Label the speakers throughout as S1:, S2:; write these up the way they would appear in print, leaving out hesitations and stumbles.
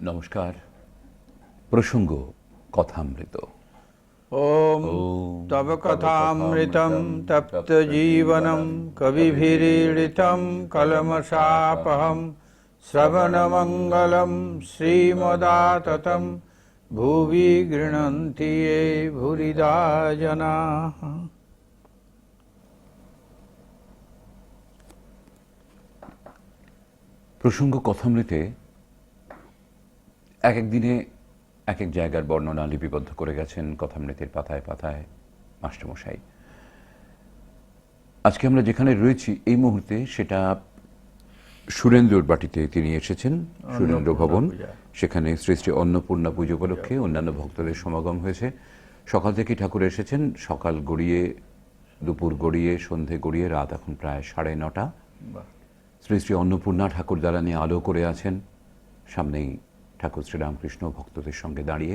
S1: নমস্কার। প্রসঙ্গ কথামৃত।
S2: ओम तव कथामृतं तप्तजीवनं कविभिरीडितं कलमशापहं श्रवणमङ्गलं श्रीमदाततं भुवि गृह्णन्ति ये भूरिदा जनाः।
S1: প্রসঙ্গ কথামৃতে এক এক দিনে এক এক জায়গার বর্ণনা লিপিবদ্ধ করে গেছেন কথামৃতের পাতায় পাতায় মাস্টারমশাই। আজকে আমরা যেখানে রয়েছি এই মুহূর্তে সেটা সুরেন্দ্রর বাটিতে তিনি এসেছেন, সুরেন্দ্র ভবন। সেখানে শ্রী শ্রী অন্নপূর্ণা পুজো উপলক্ষে অন্যান্য ভক্তদের সমাগম হয়েছে। সকাল থেকেই ঠাকুর এসেছেন, সকাল গড়িয়ে দুপুর গড়িয়ে সন্ধে গড়িয়ে রাত এখন প্রায় 9:30। শ্রী শ্রী অন্নপূর্ণা ঠাকুর দালানে আলো করে আছেন। সামনেই ঠাকুর শ্রীরামকৃষ্ণ ভক্তদের সঙ্গে দাঁড়িয়ে,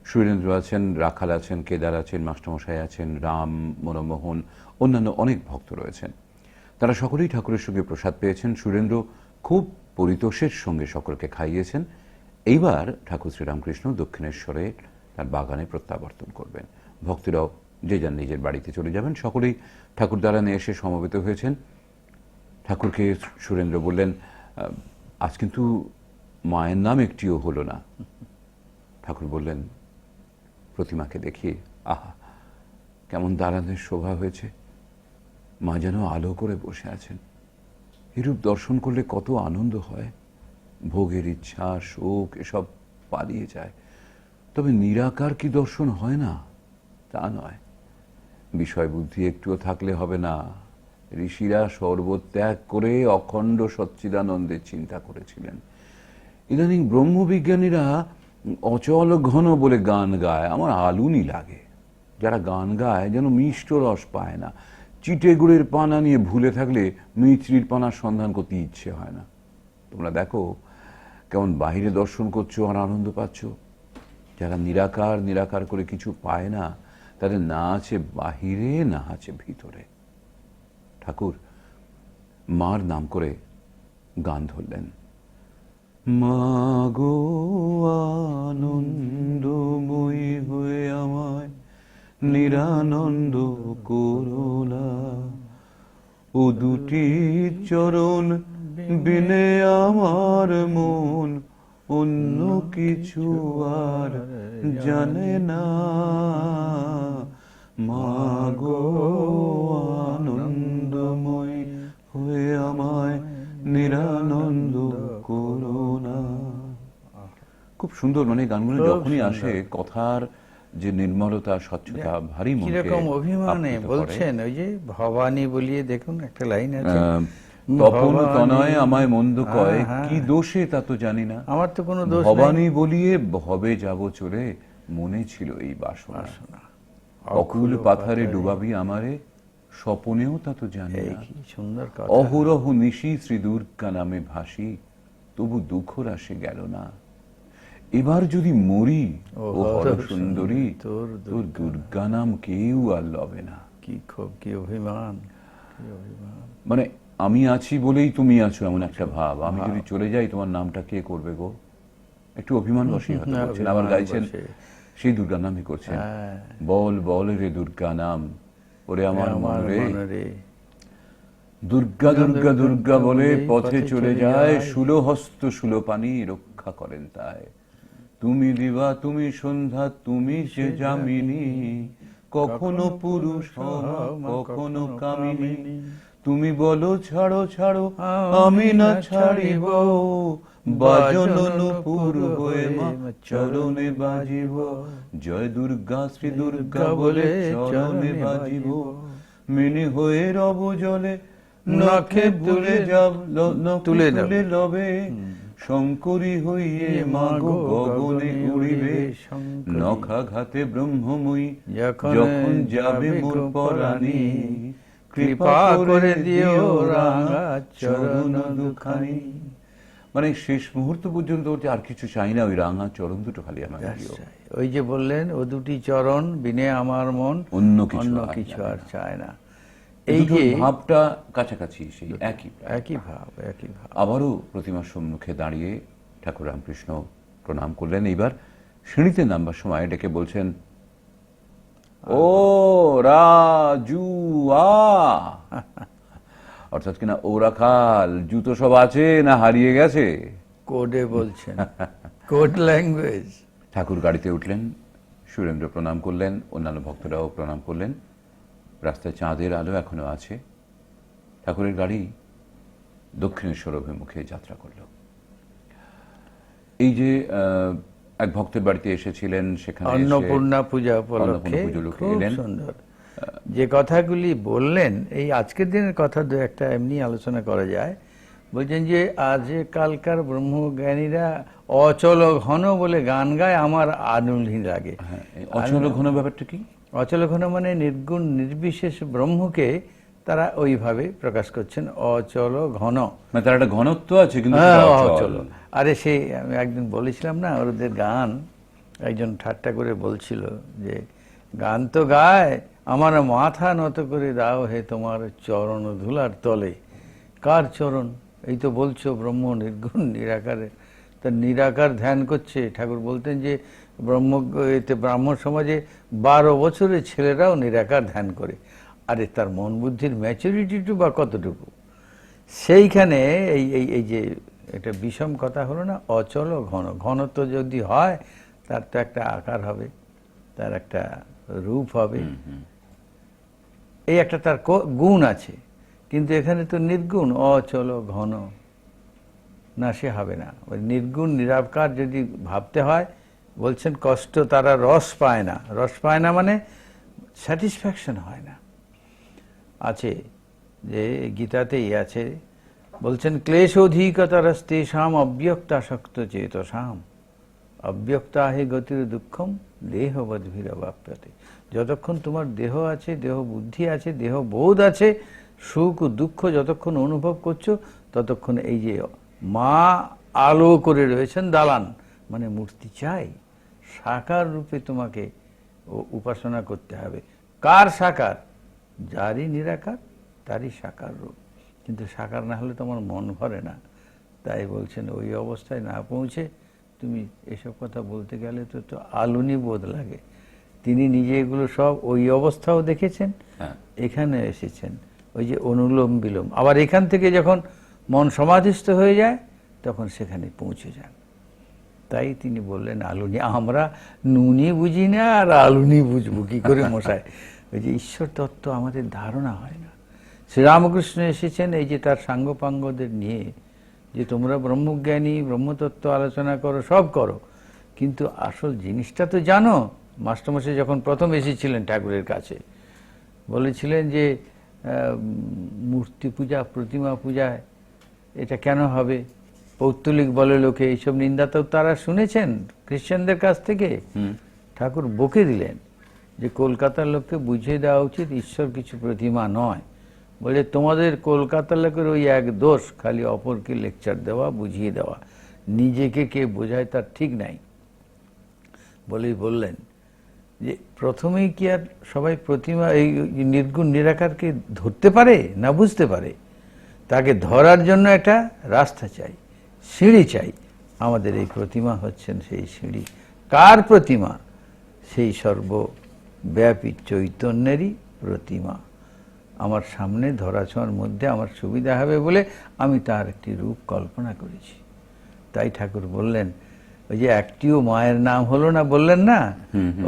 S1: সুরেন্দ্র আছেন, রাখাল আছেন, কেদার আছেন, মাস্টারমশাই আছেন, রাম, মনমোহন, অন্যান্য অনেক ভক্ত রয়েছেন। তারা সকলেই ঠাকুরের সঙ্গে প্রসাদ পেয়েছেন। সুরেন্দ্র খুব পরিতোষের সঙ্গে সকলকে খাইয়েছেন। এইবার ঠাকুর শ্রীরামকৃষ্ণ দক্ষিণেশ্বরে তার বাগানে প্রত্যাবর্তন করবেন। ভক্তরাও যে যার নিজের বাড়িতে চলে যাবেন। সকলেই ঠাকুর দালানে এসে সমবেত হয়েছেন। ঠাকুরকে সুরেন্দ্র বললেন, আজ কিন্তু মায়ের নাম একটিও হলো না। ঠাকুর বললেন প্রতিমাকে দেখিয়ে, আহা কেমন দালানের শোভা হয়েছে, মা যেন আলো করে বসে আছেন। এরূপ দর্শন করলে কত আনন্দ হয়, ভোগের ইচ্ছা শোক এসব পালিয়ে যায়। তবে নিরাকার কি দর্শন হয় না? তা নয়, বিষয় বুদ্ধি একটুও থাকলে হবে না। ঋষিরা সর্বত্যাগ করে অখণ্ড সচ্চিদানন্দের চিন্তা করেছিলেন। ইদানিং ব্রহ্মবিজ্ঞানীরা অচল ঘন বলে গান গায়, আমার আলুনি লাগে। যারা গান গায় যেন মিষ্ট রস পায় না। চিটে গুড়ের পানা নিয়ে ভুলে থাকলে মিছরির পানার সন্ধান করতে ইচ্ছে হয় না। তোমরা দেখো কেমন বাহিরে দর্শন করছো আর আনন্দ পাচ্ছ। যারা নিরাকার নিরাকার করে কিছু পায় না, তাদের না আছে বাহিরে না আছে ভিতরে। ঠাকুর মার নাম করে গান ধরলেন। মাগো আনন্দময়ী হয়ে আমায় নিরানন্দ করোনা, ও দুটি চরণ বিনে আমার মন অন্য কিছু আর জানে না। মাগো আনন্দময়ী হয়ে আমায় নিরানন্দ করোনা। খুব সুন্দর, মানে গানগুলো যখনই আসে কথার যে নির্মলতা স্বচ্ছতা ভারী মনকে
S2: কিরকম অভিমানে বলছেন, ওই যে ভবানী বলিয়ে দেখুন একটা লাইন আছে,
S1: তপন তনয় আমায় মন্দ কয়, কি দোষে তা তো জানি না,
S2: আমার তো কোনো দোষ
S1: ভবানী বলিয়ে ভবে যাব চলে, মনে ছিল এই বাসনা। অকুল পাথারে ডুবাবি আমারে, স্বপনেও তা তো জানি না।
S2: সুন্দর কথা।
S1: অহরহ নিশি শ্রী দুর্গা নামে ভাসি, তবু দুঃখ রাশে গেল না। এবার যদি মরি ও হর সুন্দরী, তোর দুর্গা নাম কেউ আর লবে না।
S2: কি খুব কি অভিমান,
S1: মানে আমি আছি বলেই তুমি আছো এমন একটা ভাব। আমি যদি চলে যাই তোমার নামটা কে করবে গো? একটু অভিমান বসেই হয়তো করছেন। আবার গাইছেন সেই দুর্গা নামই করছেন। বল বল রে দুর্গা নাম, ওরে আমার মন রে। দুর্গা দুর্গা দুর্গা বলে পথে চলে যায়, শুলহস্ত শুলপানি রক্ষা করেন তাই। তুমি দিবা তুমি সন্ধ্যা তুমি সে যামিনী, কখনো পুরুষ কখনো কামিনী। তুমি বলো ছাড়ো ছাড়ো আমি না ছাড়িব, বাজন নূপুর হয়ে মা চরণে বাজিব। জয় দুর্গা শ্রী দুর্গা বলে চরণে বাজিব। মিনি হয়ে রব জলে নখে তুলে যাব তুলে লবে, শঙ্করী হইয়ে মাগো গগনে উড়িবে। নখাঘাতে ব্রহ্মময়ী যখন যাবে মোর পরাণী, কৃপা করে দিও রাঙা চরণ দুখানি। মানে শেষ মুহূর্ত পর্যন্ত আর কিছু চাই না, ওই রাঙা চরণ দুটো খালি আমার।
S2: ওই যে বললেন ও দুটি চরণ বিনে আমার মন
S1: অন্য
S2: কিছু আর চায় না।
S1: এই যে ভাবটা কাছাকাছি, সেই একই
S2: একই ভাব।
S1: আবারও প্রতিমার সম্মুখে দাঁড়িয়ে ঠাকুর রামকৃষ্ণ প্রণাম করলেন। এইবার সিঁড়িতে নামবার সময় ডেকে বলছেন, ও রাজু অর্থাৎ কিনা ও রাখাল, জুতো সব আছে না হারিয়ে গেছে?
S2: কোডে বলছেন, কোড ল্যাঙ্গুয়েজ।
S1: ঠাকুর গাড়িতে উঠলেন, সুরেন্দ্র প্রণাম করলেন, অন্যান্য ভক্তরাও প্রণাম করলেন। রাস্তায় চাঁদের আলো এখনো আছে। ঠাকুরের গাড়ি দক্ষিণেশ্বর অভিমুখে যাত্রা করল। এই যে এক ভক্তের বাড়িতে এসেছিলেন, সেখানে
S2: অন্নপূর্ণা পূজা উপলক্ষে খুব সুন্দর যে কথাগুলি বললেন, এই আজকের দিনের কথা দু একটা এমনি আলোচনা করা যায়। বলছেন যে আজ কালকার ব্রহ্মজ্ঞানীরা অচল ঘন বলে গান গায়, আমার আনুলি লাগে।
S1: অচল ঘন ব্যাপারটা কি?
S2: অচল ঘন মানে নির্গুণ নির্বিশেষ ব্রহ্মকে তারা ওইভাবে প্রকাশ করছেন, অচল ঘন।
S1: মানে তার একটা ঘনত্ব আছে, কিন্তু
S2: অচল। আরে সেই আমি একদিন বলেছিলাম না, ওদের গান একজন ঠাট্টা করে বলছিল যে গান তো গায়, আমার মাথা নত করে দাও হে তোমার চরণ ধুলার তলে। কার চরণ? এই তো বলছো ব্রহ্ম নির্গুণ নিরাকারে। তা নিরাকার ধ্যান করছে। ঠাকুর বলতেন যে ব্রাহ্মণ সমাজে 12 বছরের ছেলেরাও নিরাকার ধ্যান করে। আরে তার মন বুদ্ধির ম্যাচুরিটিটু বা কতটুকু? সেইখানে এই এই এই যে একটা বিষম কথা হলো না, অচল ঘন। ঘনত্ব যদি হয় তার তো একটা আকার হবে, তার একটা রূপ হবে, এই একটা তার গুণ আছে। কিন্তু এখানে তো নির্গুণ, অচল ঘন, না সে হবে না। ওই নির্গুণ নিরাকার যদি ভাবতে হয়, বলছেন কষ্ট তারা রস পায় না। রস পায় না মানে স্যাটিসফ্যাকশন হয় না। আছে যে গীতাতেই আছে, বলছেন ক্লেশোধিকতরস্তেষাম অব্যক্তাসক্ত চেতসাম অব্যক্তা হে গতির দুঃখম দেহবদ্ভিরবাপ্যতে। যতক্ষণ তোমার দেহ আছে, দেহ বুদ্ধি আছে, দেহ বোধ আছে, সুখ দুঃখ যতক্ষণ অনুভব করছো, ততক্ষণ এই যে মা আলো করে রয়েছেন দালান, মানে মূর্তি চাই, সাকার রূপে তোমাকে উপাসনা করতে হবে। কার সাকার? যারই নিরাকার তারই সাকার রূপ। কিন্তু সাকার না হলে তোমার মন ভরে না। তাই বলছেন ওই অবস্থায় না পৌঁছে তুমি এসব কথা বলতে গেলে তো আলুনি বোধ লাগে। তিনি নিজে এগুলো সব ওই অবস্থাও দেখেছেন, এখানে এসেছেন ওই যে অনুলোম বিলোম। আবার এখান থেকে যখন মন সমাধিস্থ হয়ে যায় তখন সেখানে পৌঁছে যান। তাই তিনি বললেন আলুনি। আমরা নুনি বুঝি না, আর আলুনি বুঝবো কি করে মশাই? ওই যে ঈশ্বর তত্ত্ব আমাদের ধারণা হয় না। শ্রীরামকৃষ্ণ এসেছেন এই যে তার সাঙ্গপাঙ্গদের নিয়ে, যে তোমরা ব্রহ্মজ্ঞানী, ব্রহ্মতত্ত্ব আলোচনা করো, সব করো, কিন্তু আসল জিনিসটা তো জানো। মাস্টারমশাই যখন প্রথম এসেছিলেন ঠাকুরের কাছে, বলেছিলেন যে মূর্তি পূজা, প্রতিমা পূজায় এটা কেন হবে? পৌত্তলিক বলে লোকে, এইসব নিন্দা তো তারা শুনেছেন খ্রিস্টানদের কাছ থেকে। ঠাকুর বকে দিলেন যে কলকাতার লোককে বুঝিয়ে দেওয়া উচিত ঈশ্বর কিছু প্রতিমা নয়। বলে তোমাদের কলকাতার লোকের ওই এক দোষ, খালি অপরকে লেকচার দেওয়া, বুঝিয়ে দেওয়া, নিজেকে কে বোঝায় তার ঠিক নাই। বলেই বললেন যে প্রথমেই কি আর সবাই প্রতিমা এই নির্গুণ নিরাকারকে ধরতে পারে না বুঝতে পারে? তাকে ধরার জন্য একটা রাস্তা চাই, সিঁড়ি চাই। আমাদের এই প্রতিমা হচ্ছেন সেই সিঁড়ি। কার প্রতিমা? সেই সর্বব্যাপী চৈতন্যেরই প্রতিমা। আমার সামনে ধরাছোঁয়ার মধ্যে আমার সুবিধা হবে বলে আমি তার একটি রূপ কল্পনা করেছি। তাই ঠাকুর বললেন, ওই যে একটিও মায়ের নাম হলো না বললেন না,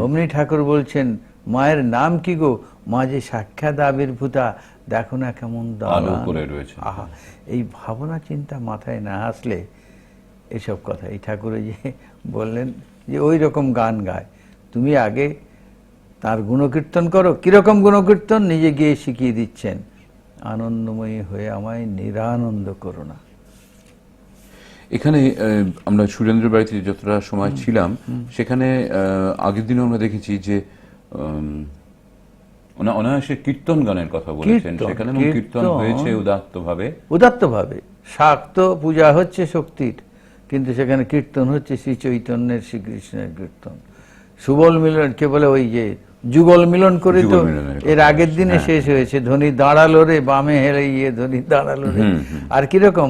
S2: অমনি ঠাকুর বলছেন মায়ের নাম কি গো? মা যে সাক্ষাৎ আবির্ভূতা, দেখো না কেমন দালান। আহা, এই ভাবনা চিন্তা মাথায় না আসলে এসব কথা। এই ঠাকুর যে বললেন যে ওই রকম গান গায়, তুমি আগে তার গুণকীর্তন করো। কিরকম গুণকীর্তন? নিজে গিয়ে শিখিয়ে দিচ্ছেন, আনন্দময়ী হয়ে আমায় নিরানন্দ করো না।
S1: এখানে আমরা সুরেন্দ্র বাড়িতে যতটা সময় ছিলাম, সেখানে আগের দিনও আমরা দেখেছি যে অনায়াসে কীর্তন গানের কথা বলেছেন সেখানে, কীর্তন হয়েছে উদাত্তভাবে। শাক্ত পূজা হচ্ছে শক্তির, কিন্তু সেখানে কীর্তন হচ্ছে শ্রী চৈতন্যের, শ্রীকৃষ্ণের কীর্তন। সুবল মিলন কে বলে, ওই যে যুগল মিলন করে তো এর আগের দিনে শেষ হয়েছে। ধনী দাঁড়ালো রে, বামে হেলে গিয়ে ধনী দাঁড়ালো রে। আর কিরকম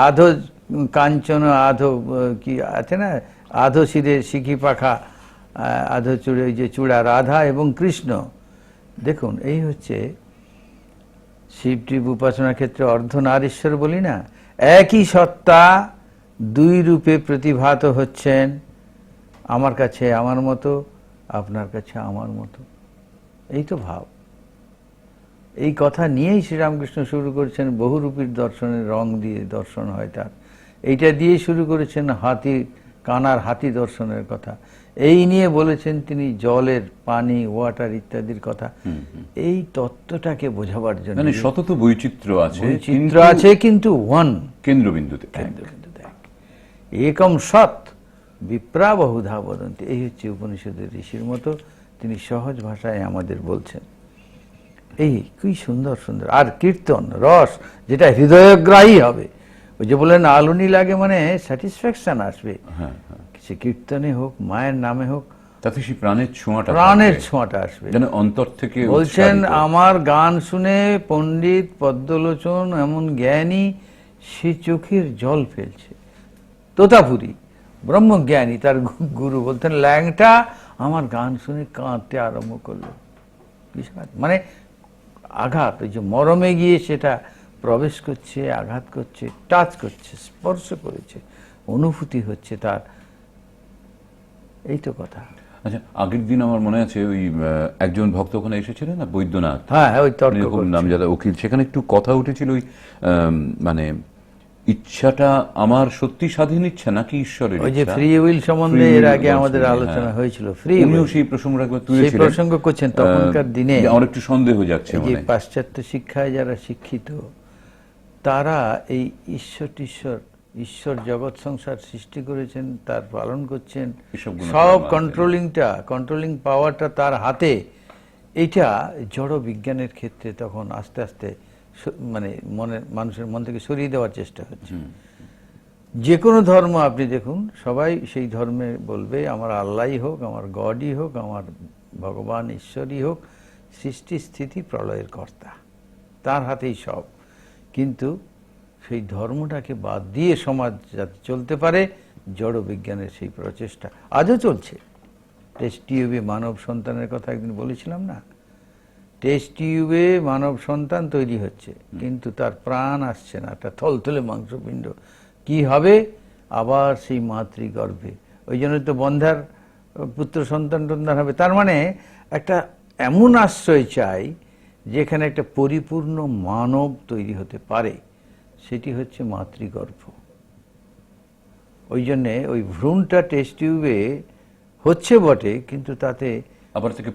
S1: আধো
S2: কাঞ্চন আধো কি আছে না, আধো শিরে শিখি পাখা, আধো চূড়ে যে চূড়া, রাধা এবং কৃষ্ণ। দেখুন এই হচ্ছে শিবটিপ উপাসনার ক্ষেত্রে অর্ধনারীশ্বর বলি না, একই সত্তা দুই রূপে প্রতিভাত হচ্ছেন, আমার কাছে আমার মতো, আপনার কাছে আমার মতো। এই তো ভাব। এই কথা নিয়েই শ্রীরামকৃষ্ণ শুরু করেছেন বহুরূপীর দর্শনের, রং দিয়ে দর্শন হয় তার, এইটা দিয়ে শুরু করেছেন হাতি, কানার হাতি দর্শনের কথা, এই নিয়ে বলেছেন তিনি জলের, পানি, ওয়াটার ইত্যাদির কথা। এই তত্ত্বটাকে বোঝাবার জন্য
S1: মানে শতত বৈচিত্র্য আছে,
S2: বৈচিত্র্য আছে, কিন্তু ওয়ান
S1: কেন্দ্রবিন্দুতে
S2: একম সৎ বিপ্রা বহুধা বদন্তি। এই হচ্ছে উপনিষদের ঋষির মতো তিনি সহজ ভাষায় আমাদের বলছেন। এই কি সুন্দর সুন্দর। আর কীর্তন রস যেটা হৃদয়গ্রাহী হবে, ওই যে বলেন আলুনি লাগে মানে স্যাটিসফ্যাকশন আসবে, সে কীর্তনে হোক, মায়ের নামে হোক,
S1: তাতে সেই প্রাণের
S2: ছোঁয়াটা আসবে,
S1: যেন অন্তর থেকে।
S2: বলছেন আমার গান শুনে পণ্ডিত পদ্মলোচন এমন জ্ঞানী, সে চোখের জল ফেলছে। তোতাপুরী ব্রহ্মজ্ঞানী, তার গুরু বলতেন ল্যাংটা আমার গান শুনে কাঁদতে আরম্ভ করলো। মানে আঘাত, ওই যে মরমে গিয়ে সেটা প্রবেশ করছে, আঘাত করছে, টাচ করছে, স্পর্শ করেছে, অনুভূতি হচ্ছে তার। এই তো কথা।
S1: আচ্ছা, আগের দিন আমার মনে আছে ওই একজন ভক্ত ওখানে এসেছিলেন না, বৈদ্যনাথ,
S2: হ্যাঁ ওই তর্ক
S1: নামজাদা উকিল, সেখানে একটু কথা উঠেছিল ওই মানে ইচ্ছাটা আমার সত্যি স্বাধীন ইচ্ছা নাকি ঈশ্বরের ইচ্ছা,
S2: ওই যে ফ্রি উইল সম্বন্ধে এর আগে আমাদের আলোচনা হয়েছিল। ফ্রি উইল,
S1: সেই প্রসঙ্গটা একবার তুলেছিলেন,
S2: সেই প্রসঙ্গ করছেন। তখনকার দিনে
S1: আমার একটু সন্দেহ যাচ্ছে,
S2: যে পাশ্চাত্য শিক্ষায় যারা শিক্ষিত, তারা এই ঈশ্বর জগৎ সংসার সৃষ্টি করেছেন, তার পালন করছেন, সব কন্ট্রোলিং পাওয়ারটা তার হাতে। এইটা জড় বিজ্ঞানের ক্ষেত্রে তখন আস্তে আস্তে মানে মানুষের মন থেকে সরিয়ে দেওয়ার চেষ্টা হচ্ছে। যে কোনো ধর্ম আপনি দেখুন, সবাই সেই ধর্মে বলবে আমার আল্লাহই হোক, আমার গডই হোক, আমার ভগবান ঈশ্বরই হোক, সৃষ্টি স্থিতি প্রলয়ের কর্তা, তার হাতেই সব। কিন্তু সেই ধর্মটাকে বাদ দিয়ে সমাজ যাতে চলতে পারে, জড় বিজ্ঞানের সেই প্রচেষ্টা আজও চলছে। টেস্ট টিউবে মানব সন্তানের কথা একদিন বলেছিলাম না, টেস্ট টিউবে মানব সন্তান তৈরি হচ্ছে, কিন্তু তার প্রাণ আসছে না, একটা থলথলে মাংসপিণ্ড। কি হবে? আবার সেই মাতৃগর্ভে। ওই জন্য তো বন্ধার পুত্র সন্তান হবে। তার মানে একটা এমন আশ্রয় চাই যেখানে একটা পরিপূর্ণ মানব তৈরি হতে পারে, সেটি হচ্ছে মাতৃগর্ভ। ওই জন্যে ওই ভ্রূণটা টেস্ট টিউবে হচ্ছে বটে, কিন্তু তাতে
S1: আবার থেকে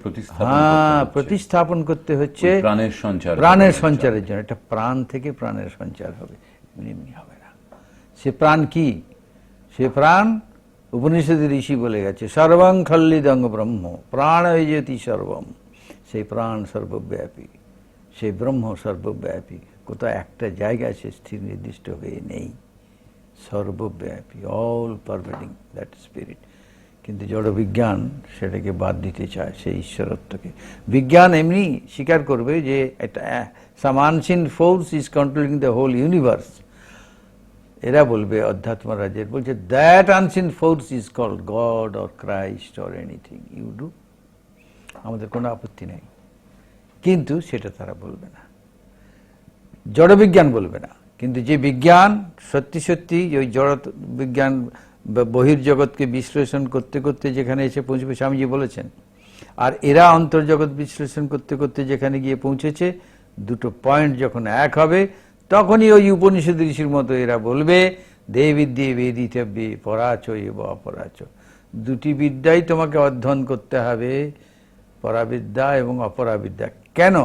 S2: প্রতিস্থাপন করতে হচ্ছে প্রাণের সঞ্চারের জন্য। একটা প্রাণ থেকে প্রাণের সঞ্চার হবে, এমনি হবে না। সে প্রাণ কি? সে প্রাণ উপনিষদের ঋষি বলে গেছে, সর্বং খল্লিদং ব্রহ্ম প্রাণ যতি সর্বম। সেই প্রাণ সর্বব্যাপী, সেই ব্রহ্ম সর্বব্যাপী। কোথাও একটা জায়গায় সে স্থির নির্দিষ্ট হয়ে নেই, সর্বব্যাপী, অল পারভেডিং দ্যাট স্পিরিট। কিন্তু জড় বিজ্ঞান সেটাকে বাদ দিতে চায়, সেই ঈশ্বরত্বকে। বিজ্ঞান এমনি স্বীকার করবে যে একটা some unseen force is controlling the whole universe. এরা বলবে, অধ্যাত্ম রাজ্যের বলছে, that unseen force is called God or Christ or anything you do. আমাদের কোনো আপত্তি নেই, কিন্তু সেটা তারা বলবে না, জড় বিজ্ঞান বলবে না। কিন্তু যে বিজ্ঞান সত্যি সত্যি ওই জড় বিজ্ঞান বহির্জগৎকে বিশ্লেষণ করতে করতে যেখানে এসে পৌঁছবে, স্বামীজি বলেছেন, আর এরা অন্তর্জগৎ বিশ্লেষণ করতে করতে যেখানে গিয়ে পৌঁছেছে, দুটো পয়েন্ট যখন এক হবে, তখনই ওই উপনিষদ ঋষির মতো এরা বলবে, দেবিদ্যে বেদিতব্যে পরাচ এব অপরাচ। দুটি বিদ্যাই তোমাকে অধ্যয়ন করতে হবে, পরাবিদ্যা এবং অপরাবিদ্যা। কেন?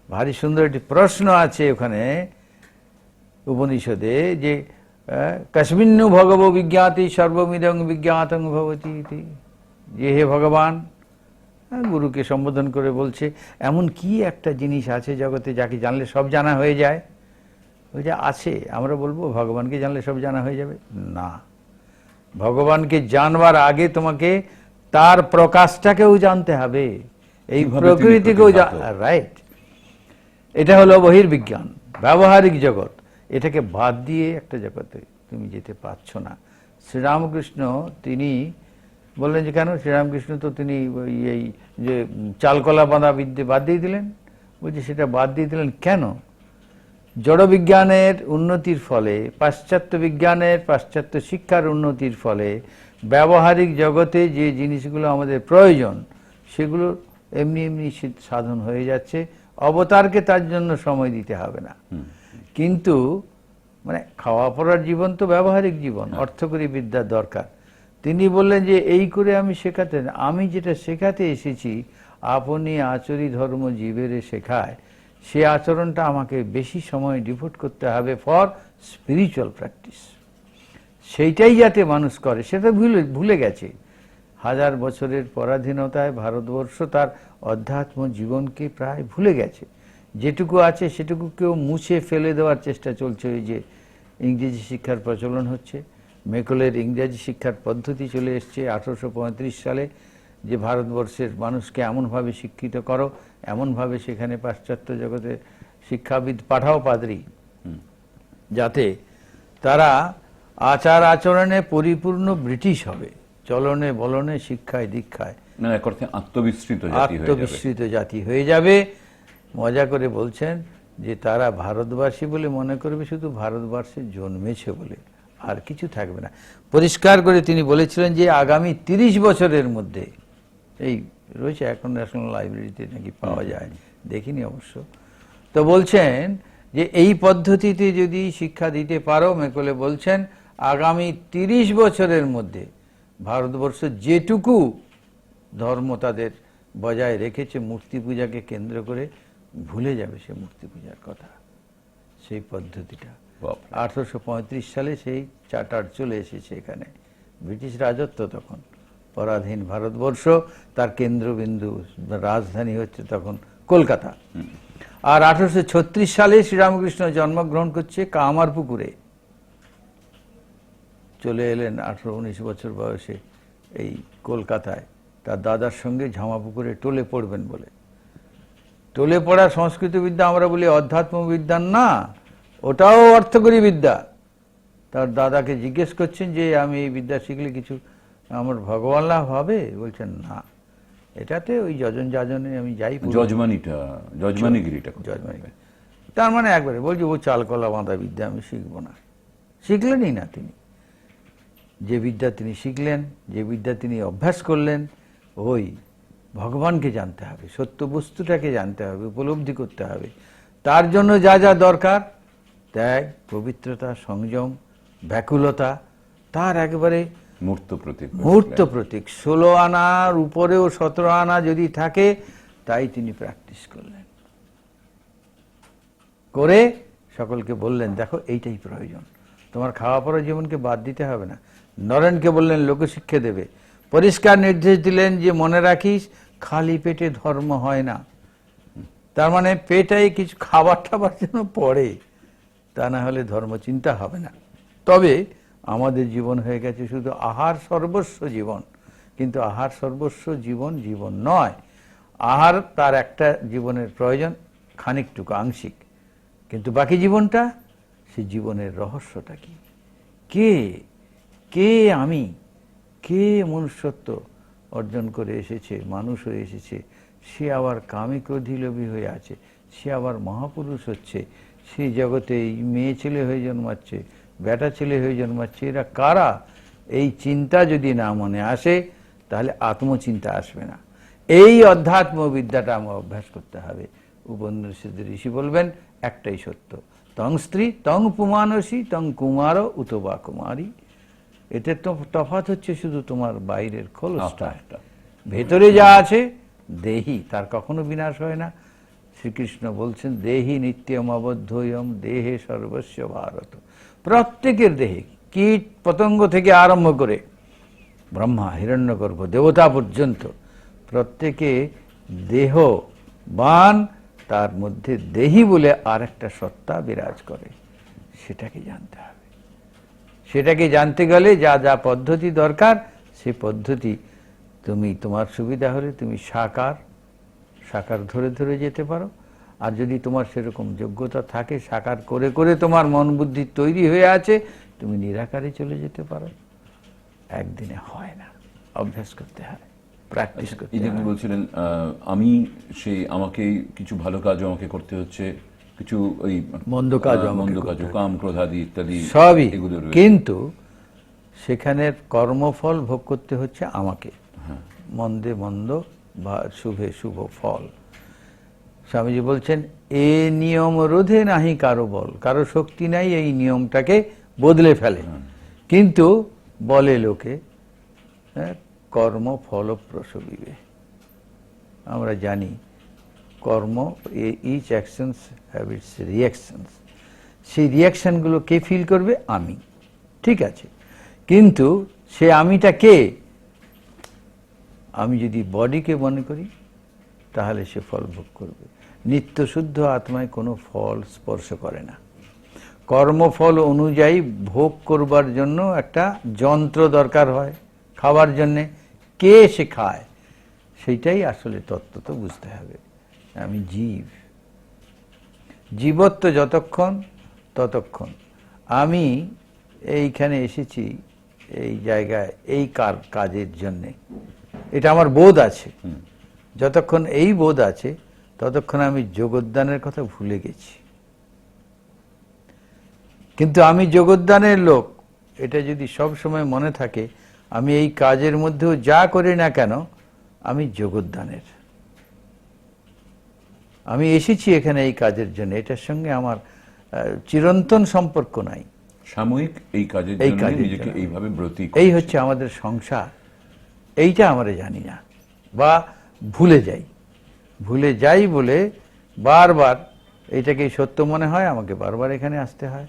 S2: ভারী সুন্দর একটি প্রশ্ন আছে ওখানে উপনিষদে, যে কস্মিন্নু ভগব বিজ্ঞাতি সর্বমিদং বিজ্ঞাতং ভবতি ইতি। যে হে ভগবান, গুরুকে সম্বোধন করে বলছে, এমন কি একটা জিনিস আছে জগতে যাকে জানলে সব জানা হয়ে যায়? ওই যে আছে, আমরা বলবো ভগবানকে জানলে সব জানা হয়ে যাবে? না, ভগবানকে জানবার আগে তোমাকে তার প্রকাশটাকেও জানতে হবে, এই প্রকৃতিকেও। রাইট, এটা হলো বহির্বিজ্ঞান, ব্যবহারিক জগৎ। এটাকে বাদ দিয়ে একটা জগতে তুমি যেতে পারছো না। শ্রীরামকৃষ্ণ তিনি বললেন যে কেন? শ্রীরামকৃষ্ণ তো তিনি এই যে চালকলা বাঁধা বিদ্যে বাদ দিয়ে দিলেন। বলছে সেটা বাদ দিয়ে দিলেন কেন? জড় বিজ্ঞানের উন্নতির ফলে, পাশ্চাত্য বিজ্ঞানের, পাশ্চাত্য শিক্ষার উন্নতির ফলে ব্যবহারিক জগতে যে জিনিসগুলো আমাদের প্রয়োজন সেগুলো এমনি এমনি সাধন হয়ে যাচ্ছে, অবতারকে তার জন্য সময় দিতে হবে না। কিন্তু মানে খাওয়া পড়ার জীবন তো ব্যবহারিক জীবন, অর্থকরী বিদ্যার দরকার। তিনি বললেন যে এই করে আমি শেখাতে, আমি যেটা শেখাতে এসেছি, আপনি আচরি ধর্ম জীবেরে শেখায়, সে আচরণটা আমাকে বেশি সময় ডিভোট করতে হবে ফর স্পিরিচুয়াল প্র্যাকটিস। সেইটাই যাতে মানুষ করে, সেটা ভুলে গেছে। 1000 বছরের পরাধীনতায় ভারতবর্ষ তার অধ্যাত্ম জীবনকে প্রায় ভুলে গেছে। যেটুকু আছে সেটুকু কেউ মুছে ফেলে দেওয়ার চেষ্টা চলছে। ওই যে ইংরেজি শিক্ষার প্রচলন হচ্ছে, মেকলের ইংরেজি শিক্ষার পদ্ধতি চলে এসছে 1835 সালে, যে ভারতবর্ষের মানুষকে এমনভাবে শিক্ষিত করো, এমনভাবে সেখানে পাশ্চাত্য জগতে শিক্ষাবিদ পাঠাও, পাদ্রী, যাতে তারা আচার আচরণে পরিপূর্ণ ব্রিটিশ হবে, চলনে বলনে শিক্ষায় দীক্ষায়
S1: এক অর্থে
S2: আত্মবিস্মৃত জাতি হয়ে যাবে। মজা করে বলছেন যে তারা ভারতবাসী বলে মনে করবে, শুধু ভারতবর্ষে জন্মেছে বলে, আর কিছু থাকবে না। পরিষ্কার করে তিনি বলেছিলেন যে আগামী 30 বছরের মধ্যে, এই রয়েছে এখন ন্যাশনাল লাইব্রেরিতে নাকি পাওয়া যায়, দেখিনি অবশ্য, তো বলছেন যে এই পদ্ধতিতে যদি শিক্ষা দিতে পারো, মেকলে বলছেন আগামী 30 বছরের মধ্যে ভারতবর্ষ যেটুকু ধর্ম তাদের বজায় রেখেছে মূর্তি পূজাকে কেন্দ্র করে, ভুলে যাবে সে মূর্তি পূজার কথা। সেই পদ্ধতিটা 1835 সালে সেই চার্টার চলে এসেছে এখানে। ব্রিটিশ রাজত্ব তখন, পরাধীন ভারতবর্ষ, তার কেন্দ্রবিন্দু রাজধানী হচ্ছে তখন কলকাতা। আর 1836 সালে শ্রীরামকৃষ্ণ জন্মগ্রহণ করছে কামারপুকুরে। চলে এলেন 18-19 বছর বয়সে এই কলকাতায়, তার দাদার সঙ্গে ঝামাপুকুরে টোলে পড়বেন বলে। টোলে পড়া সংস্কৃত বিদ্যা আমরা বলি অধ্যাত্ম বিদ্যা না, ওটাও অর্থকরী বিদ্যা। তার দাদাকে জিজ্ঞেস করছেন যে আমি এই বিদ্যা শিখলে কিছু আমার ভগবান লাভ হবে? বলছেন না, এটাতে ওই যজন যাজনে আমি যাই,
S1: যজমানিগিরিটা।
S2: তার মানে একবারে বলছি ও চালকলা বাঁধা বিদ্যা আমি শিখবো না। শিখলেনই না তিনি। যে বিদ্যা তিনি শিখলেন, যে বিদ্যা তিনি অভ্যাস করলেন, ওই ভগবানকে জানতে হবে, সত্য বস্তুটাকে জানতে হবে, উপলব্ধি করতে হবে। তার জন্য যা যা দরকার, ত্যাগ, পবিত্রতা, সংযম, ব্যাকুলতা, তার একেবারে মূর্ত প্রতীক। 16 আনার উপরেও 17 আনা যদি থাকে, তাই তিনি প্র্যাকটিস করলেন, করে সকলকে বললেন দেখো এইটাই প্রয়োজন, তোমার খাওয়া পড়া জীবনকে বাদ দিতে হবে না। নরেনকে বললেন লোকশিক্ষা দেবে, পরিষ্কার নির্দেশ দিলেন যে মনে রাখিস খালি পেটে ধর্ম হয় না। তার মানে পেটাই কিছু খাবার টাবার যেন পড়ে, তা না হলে ধর্ম চিন্তা হবে না। তবে আমাদের জীবন হয়ে গেছে শুধু আহার সর্বস্ব জীবন, কিন্তু আহার সর্বস্ব জীবন জীবন নয়। আহার তার একটা জীবনের প্রয়োজন, খানিকটুকু আংশিক, কিন্তু বাকি জীবনটা, সে জীবনের রহস্যটা কি, কে কে আমি, কে মনুষ্যত্ব অর্জন করে এসেছে, মানুষ হয়ে এসেছে, সে আবার কামী ক্রোধী লোভী হয়ে আছে, সে আবার মহাপুরুষ হচ্ছে, সে জগতে মেয়ে ছেলে হয়ে জন্মাচ্ছে, বেটা ছেলে হয়ে জন্মাচ্ছে, এরা কারা? এই চিন্তা যদি না মনে আসে, তাহলে আত্মচিন্তা আসবে না। এই অধ্যাত্ম বিদ্যাটা আমার অভ্যাস করতে হবে। উপনিষদ ঋষি বলবেন একটাই সত্য, তং স্ত্রী তং পুমানসী তং কুমার উতবা কুমারী। এতে তো তফাৎ হচ্ছে শুধু তোমার বাইরের খোলসটা, ভেতরে যা আছে দেহি, তার কখনো বিনাশ হয় না। শ্রীকৃষ্ণ বলছেন দেহি নিত্যম অবদ্ধয়ম দেহে সর্বস্ব ভারত। প্রত্যেকের দেহে, কীট পতঙ্গ থেকে আরম্ভ করে ব্রহ্মা, হিরণ্যগর্ভ, দেবতা পর্যন্ত প্রত্যেকে দেহবান, তার মধ্যে দেহি বলে আর একটা সত্তা বিরাজ করে, সেটাকে জানতে হবে। সেটাকে জানতে গেলে যা যা পদ্ধতি দরকার, সে পদ্ধতি তুমি, তোমার সুবিধা হলে তুমি সাকার ধরে ধরে যেতে পারো। আর যদি তোমার সেরকম যোগ্যতা থাকে, সাকার করে করে তোমার মন বুদ্ধি তৈরি হয়ে আছে, তুমি নিরাকারে চলে যেতে পারো। একদিনে হয় না, অভ্যাস করতে হয়, প্র্যাকটিস করতে
S1: এই যে
S2: হয়।
S1: আপনি বলছিলেন আমি সেই আমাকে কিছু ভালো কাজও আমাকে করতে হচ্ছে, কিছু ওই
S2: মন্দ কাজও আমাকে
S1: মন্দ
S2: করতে
S1: কাজও,
S2: হচ্ছে।
S1: কাম ক্রোধ আদি ইত্যাদি
S2: সবই,
S1: এগুলো রয়েছে।
S2: কিন্তু সেখানের কর্মফল ভোগ করতে হচ্ছে আমাকে। মন্দে মন্দ বা শুভে শুভ ফল। স্বামীজি বলছেন, এ নিয়ম রোধে নাহি কারো বল, কারো শক্তি নাই এই নিয়মটাকে বদলে ফেলে, কিন্তু বলে লোকে কর্ম ফল প্রসবিবে। আমরা জানি কর্ম, each actions have its reactions. সেই রিয়াকশনগুলো কে ফিল করবে? আমি। ঠিক আছে, কিন্তু সে আমিটা কে? আমি যদি বডিকে মনে করি তাহলে সে ফল ভোগ করবে। নিত্য শুদ্ধ আত্মায় কোনো ফল স্পর্শ করে না। কর্মফল অনুযায়ী ভোগ করবার জন্য একটা যন্ত্র দরকার হয়, খাবার জন্যে। কে সে খায়? সেইটাই আসলে তত্ত্ব তো বুঝতে হবে। আমি জীব, জীবত্ব যতক্ষণ ততক্ষণ। আমি এইখানে এসেছি এই জায়গায় এই কাজের জন্যে, এটা আমার বোধ আছে। যতক্ষণ এই বোধ আছে ততক্ষণ আমি যোগদানের কথা ভুলে গেছি। কিন্তু আমি যোগদানের লোক, এটা যদি সব সময় মনে থাকে, আমি এই কাজের মধ্যেও যা করি না কেন আমি যোগদানের। আমি এসেছি এখানে এই কাজের জন্য, এটার সঙ্গে আমার চিরন্তন সম্পর্ক নাই।
S1: সাময়িক এই কাজের
S2: এই
S1: জন্য
S2: কাজের
S1: নিজেকে
S2: জন্য।
S1: এইভাবে ব্রতী
S2: এই
S1: করছি।
S2: হচ্ছে আমাদের সংসার। এইটা আমরা জানি না বা ভুলে যাই। ভুলে যাই বলে বারবার এইটাকে সত্য মনে হয়, আমাকে বারবার এখানে আসতে হয়।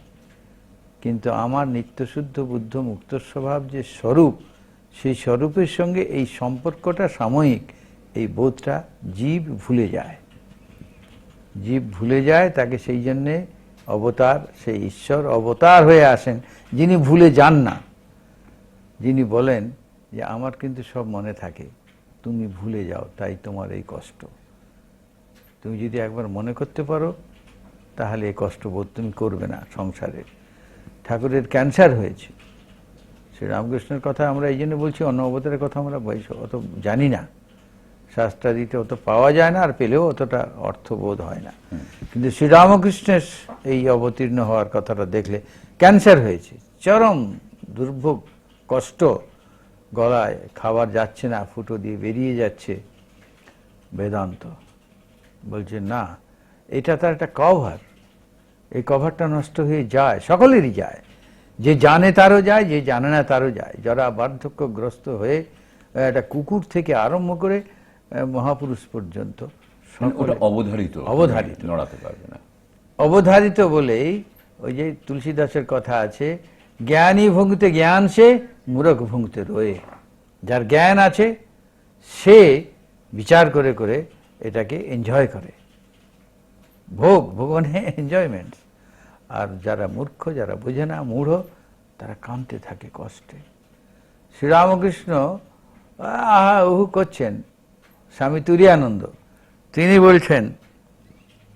S2: কিন্তু আমার নিত্যশুদ্ধ বুদ্ধ মুক্ত স্বভাব যে স্বরূপ, সেই স্বরূপের সঙ্গে এই সম্পর্কটা সাময়িক, এই বোধটা জীব ভুলে যায়। জীব ভুলে যায়, তাকে সেই জন্যে অবতার, সেই ঈশ্বর অবতার হয়ে আসেন, যিনি ভুলে যান না। যিনি বলেন যে আমার কিন্তু সব মনে থাকে, তুমি ভুলে যাও, তাই তোমার এই কষ্ট। তুমি যদি একবার মনে করতে পারো তাহলে এই কষ্টবোধ তুমি করবে না সংসারে। ঠাকুরের ক্যান্সার হয়েছে, শ্রী রামকৃষ্ণের কথা আমরা এই জন্য বলছি, অন্য অবতারের কথা আমরা অত জানি না, শাস্ত্রাদিতে অত পাওয়া যায় না, আর পেলেও অতটা অর্থবোধ হয় না। কিন্তু শ্রীরামকৃষ্ণের এই অবতীর্ণ হওয়ার কথাটা দেখলে, ক্যান্সার হয়েছে, চরম দুর্ভোগ, কষ্ট, গলায় খাবার যাচ্ছে না, ফুটো দিয়ে বেরিয়ে যাচ্ছে। বেদান্ত বলছে না, এটা তার একটা কভার, এই কভারটা নষ্ট হয়ে যায়, সকলেরই যায়। যে জানে তারও যায়, যে জানে না তারও যায়। যারা বার্ধক্যগ্রস্ত হয়ে, একটা কুকুর থেকে আরম্ভ করে মহাপুরুষ পর্যন্ত
S1: ওটা অবধারিত,
S2: অবধারিত,
S1: নড়াতে পারবে না।
S2: অবধারিত বলেই ওই যে তুলসীদাসের কথা আছে, জ্ঞানী ভুঙ্গতে জ্ঞান সে, মূরখ ভুঙ্গতে রয়ে। যার জ্ঞান আছে সে বিচার করে করে এটাকে এনজয় করে, ভোগ মানে এনজয়মেন্ট। আর যারা মূর্খ, যারা বোঝে না, মূঢ়, তারা কাঁদতে থাকে কষ্টে। শ্রীরামকৃষ্ণ আহা উহু করছেন, স্বামী তুরীয়ানন্দ তিনি বলছেন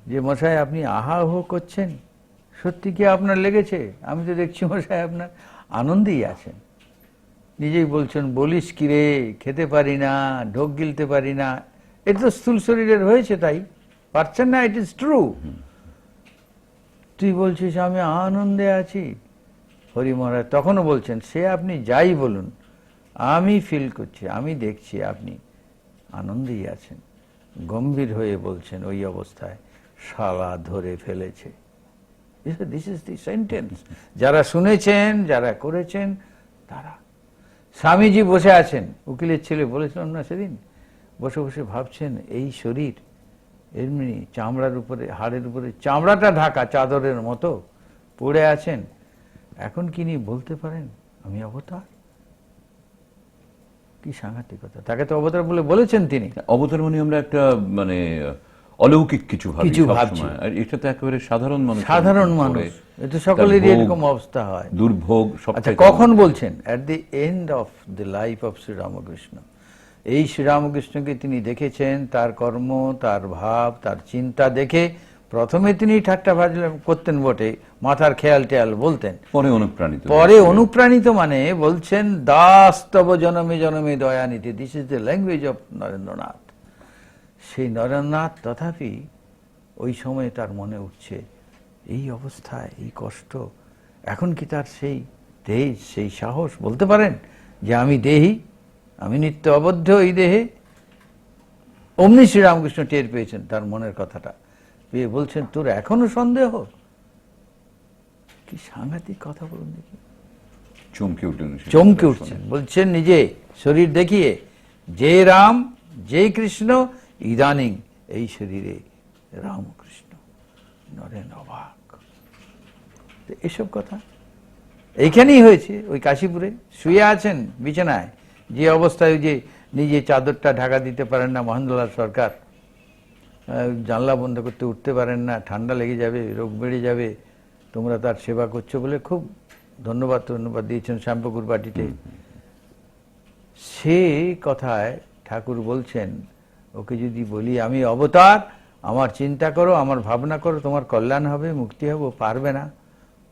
S2: যে মশাই আপনি আহা উহু করছেন, সত্যি কি আপনার লেগেছে? আমি তো দেখছি মশাই আপনার আনন্দেই আছেন। নিজেই বলছেন, বলিস কি রে, খেতে পারি না, ঢোক গিলতে পারি না। এটা তো স্থূল শরীরের হয়েছে, তাই পারছেন না, ইট ইজ ট্রু। তুই বলছিস আমি আনন্দে আছি। হরি মহারাজ তখনও বলছেন, সে আপনি যাই বলুন, আমি ফিল করছি, আমি দেখছি আপনি আনন্দেই আছেন। গম্ভীর হয়ে বলছেন ওই অবস্থায়, শালা ধরে ফেলেছে। This is the sentence. যারা শুনেছেন, যারা করেছেন তারা। স্বামীজি বসে আছেন, উকিলের ছেলে বলেছিলাম না সেদিন, বসে বসে ভাবছেন এই শরীর এমনি চামড়ার উপরে, হাড়ের উপরে চামড়াটা ঢাকা চাদরের মতো পড়ে আছেন, এখন কি নিয়ে বলতে পারেন আমি অবতার? কি সাংঘাতিকতা! তাকে তো অবতার বলে বলেছেন তিনি।
S1: অবতার মানে আমরা একটা মানে অলৌকিক কিছু ভাবি
S2: কিছু
S1: সবসময়।
S2: ভাবছি।
S1: আর এটা তো একেবারে সাধারণ মানুষ,
S2: সাধারণ মানুষ, এটা সকলেরই এরকম অবস্থা হয়।
S1: দুর্ভোগ সব।
S2: আচ্ছা, কখন বলছেন? At the end of the life of Sri Ramakrishna. এই শ্রীরামকৃষ্ণকে তিনি দেখেছেন, তার কর্ম, তার ভাব, তার চিন্তা দেখে প্রথমে তিনি ঠাট্টা ভাজলাম করতেন বটে, মাথার খেয়াল টেয়াল বলতেন,
S1: পরে
S2: অনুপ্রাণিত মানে বলছেন দাস তব জনমে জনমে Dayanidhi, this is the language of Narendranath. সেই নরেন্দ্রনাথ তথাপি ওই সময় তার মনে উঠছে এই অবস্থায়, এই কষ্ট, এখন কি তার সেই তেজ, সেই সাহস বলতে পারেন যে আমি দেহি, আমি নিত্য অবদ্ধ এই দেহে? অমনি শ্রীরামকৃষ্ণ টের পেয়েছেন তার মনের কথাটা, পেয়ে বলছেন তোর এখনো সন্দেহ? কি সাংঘাতিক কথা বলুন দেখি। চমকে উঠছেন, বলছেন নিজে শরীর দেখিয়ে, যে রাম যে কৃষ্ণ ইদানিং এই শরীরে রামকৃষ্ণ। নরেন অবাক। এসব কথা এইখানেই হয়েছে, ওই কাশীপুরে শুয়ে আছেন বিছানায়, যে অবস্থায় যে নিজে চাদরটা ঢাকা দিতে পারেন না মহেন্দ্রলাল সরকার, জানলা বন্ধ করতে উঠতে পারেন না, ঠান্ডা লেগে যাবে, রোগ বেড়ে যাবে, তোমরা তার সেবা করছো বলে খুব ধন্যবাদ দিয়েছেন শ্যামপুকুর বাটিতে। সে কথায় ঠাকুর বলছেন, ওকে যদি বলি আমি অবতার, আমার চিন্তা করো, আমার ভাবনা করো, তোমার কল্যাণ হবে, মুক্তি হবে, ও পারবে না।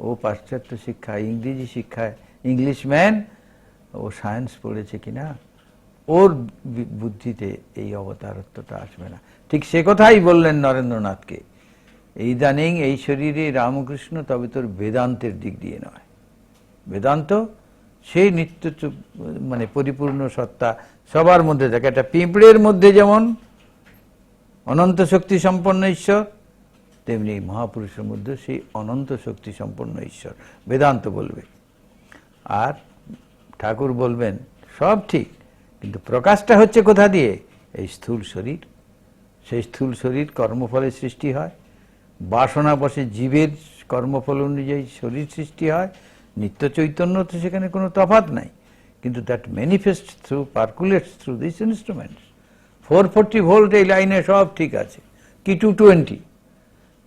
S2: ও পাশ্চাত্য শিক্ষায়, ইংরেজি শিক্ষায় ইংলিশম্যান, ও সায়েন্স পড়েছে কিনা, ওর বুদ্ধিতে এই অবতারত্বটা আসবে না। ঠিক সে কথাই বললেন নরেন্দ্রনাথকে, ইদানিং এই শরীরে রামকৃষ্ণ, তবে তোর বেদান্তের দিক দিয়ে নয়। বেদান্ত সেই নিত্য মানে পরিপূর্ণ সত্তা সবার মধ্যে থাকে। একটা পিঁপড়ের মধ্যে যেমন অনন্ত শক্তি সম্পন্ন ঈশ্বর, তেমনি মহাপুরুষের মধ্যে সেই অনন্ত শক্তি সম্পন্ন ঈশ্বর, বেদান্ত বলবে। আর ঠাকুর বলবেন সব ঠিক, কিন্তু প্রকাশটা হচ্ছে কোথা দিয়ে? এই স্থূল শরীর। সেই স্থূল শরীর কর্মফলে সৃষ্টি হয়, বাসনা বসে জীবের কর্মফল অনুযায়ী শরীর সৃষ্টি হয়। নিত্য চৈতন্য তো সেখানে কোনো তফাৎ নাই, কিন্তু that manifest through, percolates through this instruments. 440 volt এই লাইনে সব ঠিক আছে, কি 220,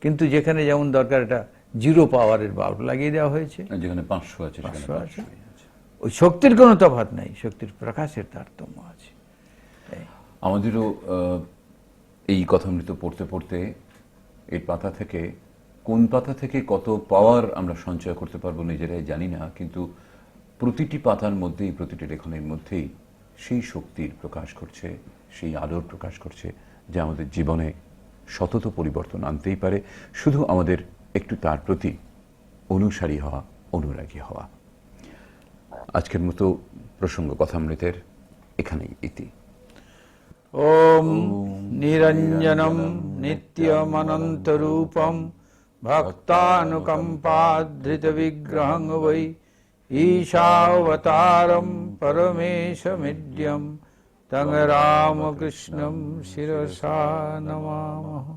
S2: কিন্তু যেখানে যেমন দরকার একটা জিরো পাওয়ারের বাল্ব লাগিয়ে দেওয়া হয়েছে,
S1: যেখানে 500 আছে,
S2: ওই শক্তির কোনো তফাৎ নাই, শক্তির প্রকাশের তারতম্য আছে।
S1: আমাদেরও এই কথামৃত পড়তে পড়তে এই পাতা থেকে, কোন পাতা থেকে কত পাওয়ার আমরা সঞ্চয় করতে পারবো নিজেরাই জানি না, কিন্তু প্রতিটি পাতার মধ্যেই, প্রতিটি লেখনের মধ্যেই সেই শক্তির প্রকাশ করছে, সেই আলোর প্রকাশ করছে, যা আমাদের জীবনে সতত পরিবর্তন আনতেই পারে, শুধু আমাদের একটু তার প্রতি অনুসারী হওয়া, অনুরাগী হওয়া। আজকের মতো প্রসঙ্গ কথামৃতের এখানেই ইতি।
S2: ওম নিরঞ্জনম নিত্যমনন্তরূপম ভক্তানুকম্পাধৃত বিগ্রহং বৈ ঈশাবতারম পরমেশমিড্যম তং রামকৃষ্ণম শিরসা নমামঃ।